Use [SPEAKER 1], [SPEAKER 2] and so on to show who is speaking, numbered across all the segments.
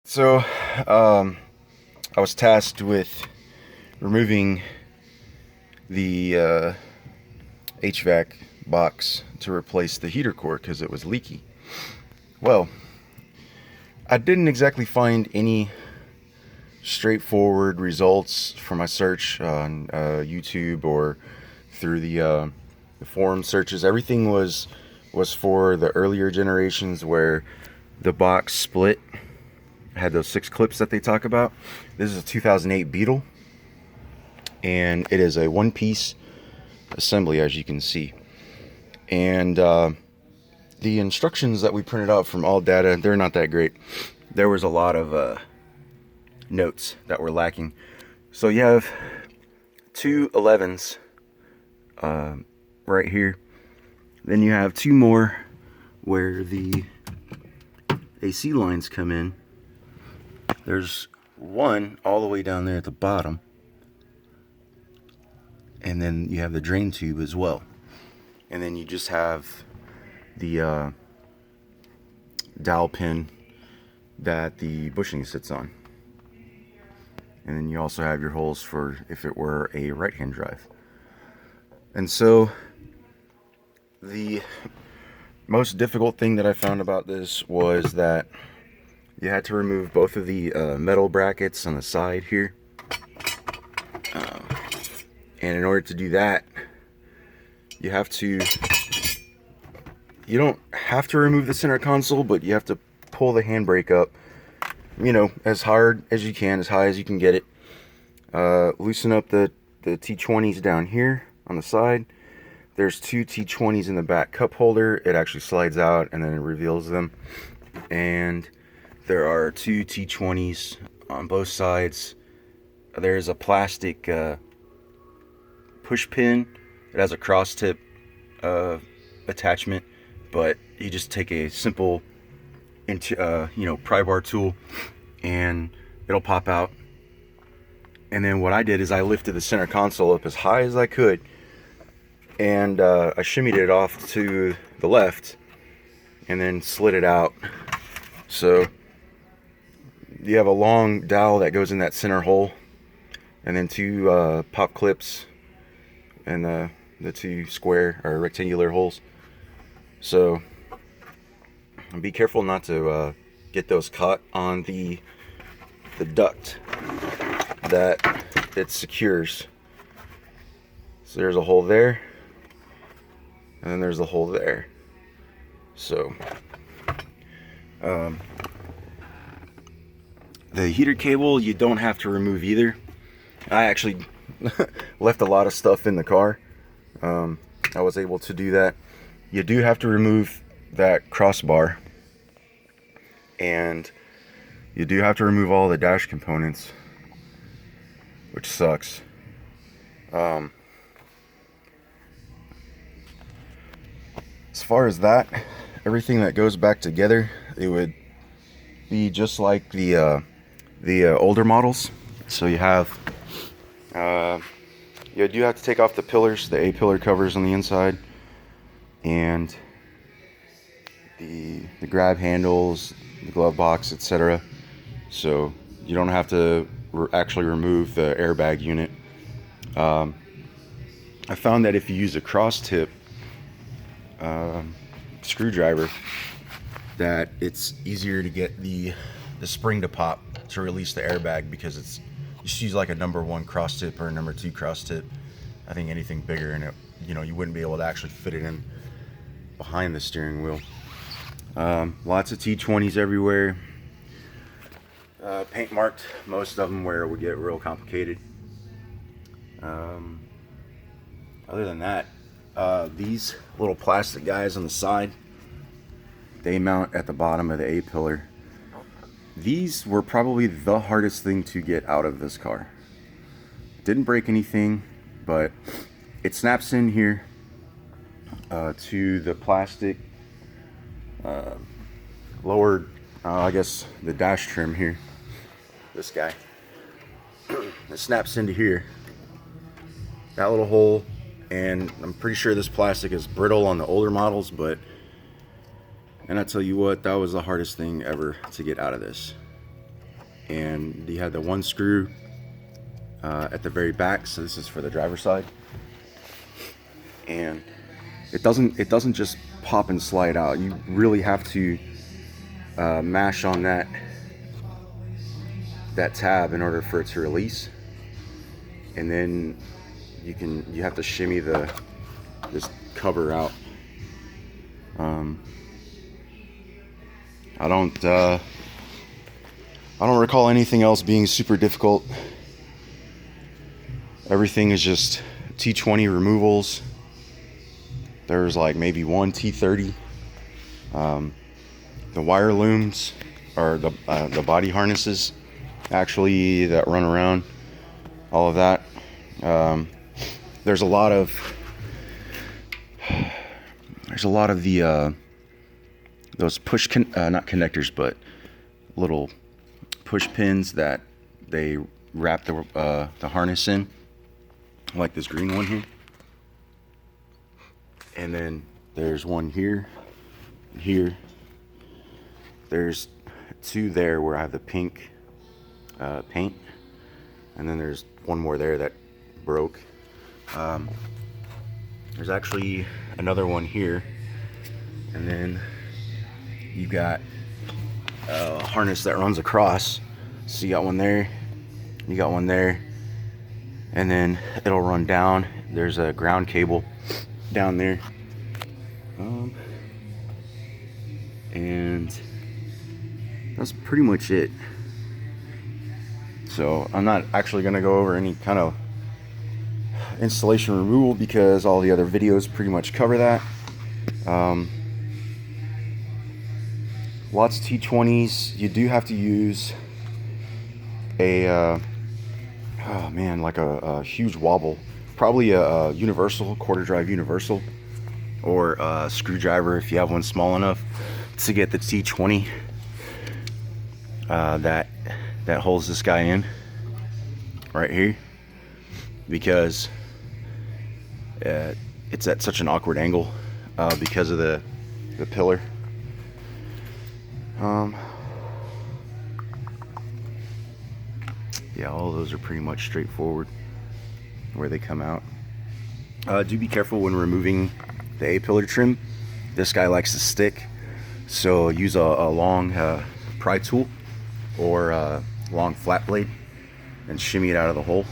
[SPEAKER 1] So, um, I was tasked with removing the HVAC box to replace the heater core because it was leaky. Well, I didn't exactly find any straightforward results for my search on YouTube or through the forum searches. Everything was for the earlier generations where the box split. Had those 6 clips that they talk about. This is a 2008 Beetle, and it is a one-piece assembly, as you can see. And the instructions that we printed out from All Data, they're not that great. There was a lot of notes that were lacking. So you have 2 11s right here. Then you have 2 more where the AC lines come in. There's one all the way down there at the bottom, and then you have the drain tube as well, and then you just have the dowel pin that the bushing sits on, and then you also have your holes for if it were a right-hand drive. And so the most difficult thing that I found about this was that you had to remove both of the metal brackets on the side here. And in order to do that, you don't have to remove the center console, but you have to pull the handbrake up, as hard as you can, as high as you can get it. Loosen up the T20s down here on the side. There's 2 T20s in the back cup holder. It actually slides out and then it reveals them. And there are 2 T20s on both sides. There's a plastic push pin. It has a cross tip attachment, but you just take a simple pry bar tool and it'll pop out. And then what I did is I lifted the center console up as high as I could, and I shimmied it off to the left and then slid it out. So you have a long dowel that goes in that center hole, and then 2 pop clips and the 2 square or rectangular holes. So be careful not to get those caught on the duct that it secures. So there's a hole there, and then there's a hole there. So the heater cable you don't have to remove either. I actually left a lot of stuff in the car. I was able to do that. You do have to remove that crossbar, and you do have to remove all the dash components, which sucks. As far as that, everything that goes back together, it would be just like the older models. So you have you do have to take off the pillars, the A-pillar covers on the inside, and the grab handles, the glove box, etc. So you don't have to actually remove the airbag unit. I found that if you use a cross tip screwdriver, that it's easier to get the spring to pop to release the airbag, because it's just use like a number 1 cross tip or a number 2 cross tip. I think anything bigger, and you wouldn't be able to actually fit it in behind the steering wheel. Lots of T20s everywhere. Paint marked, most of them, where it would get real complicated. Other than that, these little plastic guys on the side, they mount at the bottom of the A-pillar. These were probably the hardest thing to get out of this car. Didn't break anything, but it snaps in here to the plastic lower, I guess, the dash trim here. This guy. It snaps into here. That little hole, and I'm pretty sure this plastic is brittle on the older models, and I tell you what, that was the hardest thing ever to get out of this. and you have the one screw at the very back, so this is for the driver's side, and it doesn't just pop and slide out. You really have to mash on that tab in order for it to release, and then you have to shimmy this cover out. I don't recall anything else being super difficult. Everything is just T20 removals. There's like maybe one T30. The wire looms, or the body harnesses actually that run around, all of that. There's a lot of the those push not connectors, but little push pins that they wrap the harness in, like this green one here. And then there's one here. There's two there where I have the pink paint, and then there's one more there that broke. There's actually another one here, and then you got a harness that runs across. So you got one there, you got one there, and then it'll run down. There's a ground cable down there, and that's pretty much it. So I'm not actually going to go over any kind of installation removal because all the other videos pretty much cover that. Lots of T20s. You do have to use a like a huge wobble, probably a universal, quarter drive universal, or a screwdriver if you have one small enough, to get the T20 that holds this guy in right here, because it's at such an awkward angle because of the pillar. Yeah, all of those are pretty much straightforward where they come out. Do be careful when removing the A-pillar trim. This guy likes to stick, so use a long pry tool or a long flat blade and shimmy it out of the hole.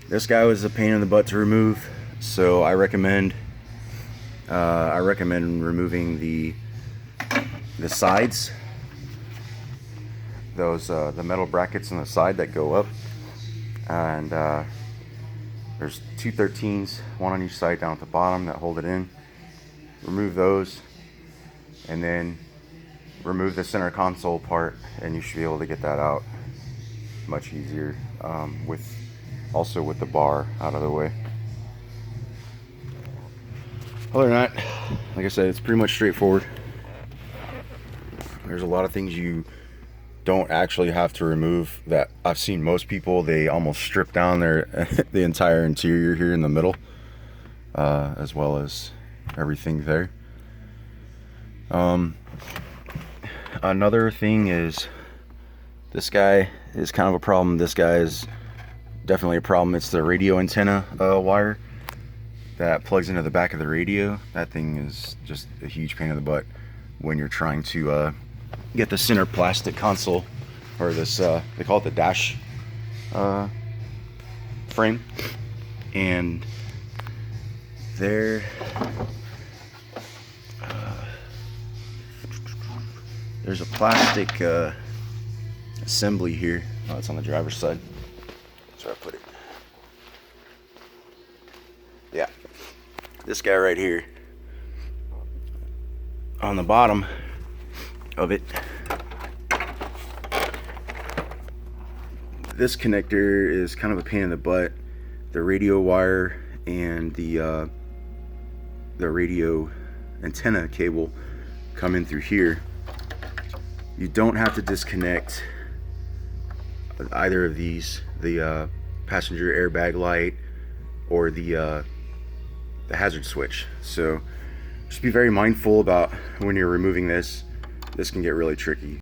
[SPEAKER 1] This guy was a pain in the butt to remove, so I recommend removing the sides, those the metal brackets on the side that go up, and there's two 13s, one on each side down at the bottom that hold it in. Remove those, and then remove the center console part, and you should be able to get that out much easier, with the bar out of the way. Other than that, like I said, it's pretty much straightforward. There's a lot of things you don't actually have to remove that I've seen most people, they almost strip down the entire interior here in the middle, as well as everything there. Another thing is, this guy is kind of a problem. This guy is definitely a problem. It's the radio antenna wire that plugs into the back of the radio. That thing is just a huge pain in the butt when you're trying to get the center plastic console, or this they call it the dash frame, and there's a plastic assembly here. Oh, it's on the driver's side. That's where I put it. Yeah, this guy right here on the bottom of it, this connector is kind of a pain in the butt. The radio wire and the radio antenna cable come in through here. You don't have to disconnect either of these, the passenger airbag light or the hazard switch. So just be very mindful about when you're removing this. This can get really tricky.